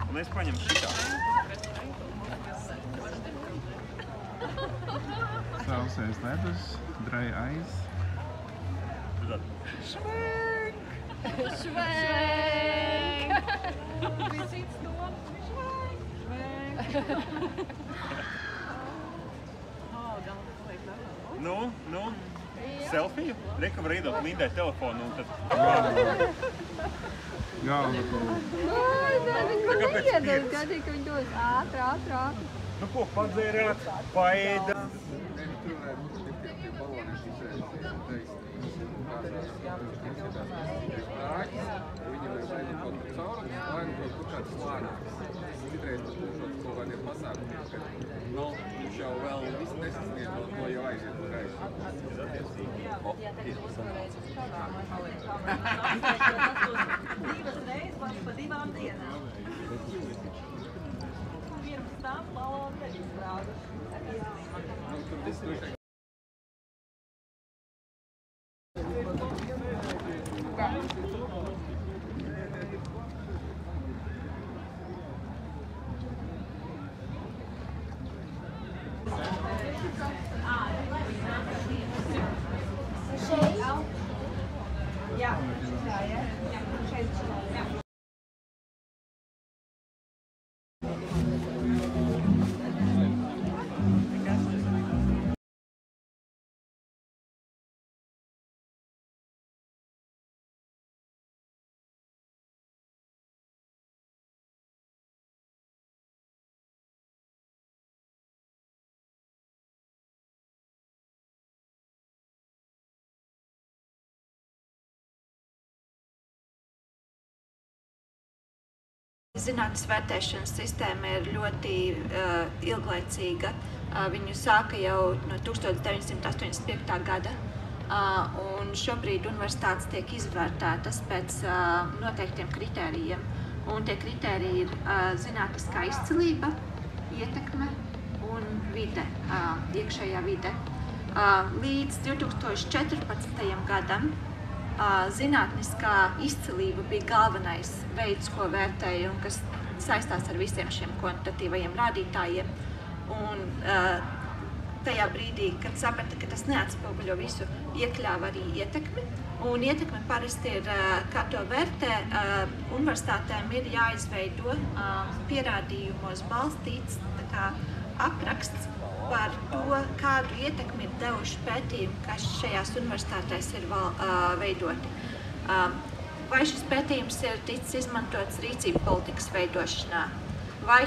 Un es paņemu šitā. Sausais ledus, dry ice. Švenk! Švenk! Bija cits domas. Švenk! Nu? Selfiju? Reka var iedot Lindai telefonu un tad... Galva kaut. Viņi man neiedod, gadīgi, ka viņi dos ātri. Nu ko, padzērāt, paēda. Viņš jau vēl visu nesasniedz, vēl to jau aiziet uz reizi. Divas reizes pa 2 dienām. Pirms tam balonu neizstrāduši. Ja, Zinātnes vērtēšanas sistēma ir ļoti ilglaicīga. Viņu sāka jau no 1985. gada, un šobrīd universitātes tiek izvērtētas pēc noteiktiem kritērijiem. Un tie kritēriji ir zinātniskā izcilība, ietekme un vide, iekšējā vide. Līdz 2014. gadam zinātniskā izcilība bija galvenais veids, ko vērtēja un kas saistās ar visiem šiem kvantitatīvajiem rādītājiem. Un tajā brīdī, kad saprata, ka tas neatspoguļo visu, iekļāva arī ietekmi. Un ietekme parasti ir, kā to vērtē, universitātēm ir jāizveido pierādījumos balstīts apraksts par to, kādu ietekmi ir devuši pētījumi, kas šajās universitātēs ir veidoti. Vai šis pētījums ir ticis izmantots rīcību politikas veidošanā, vai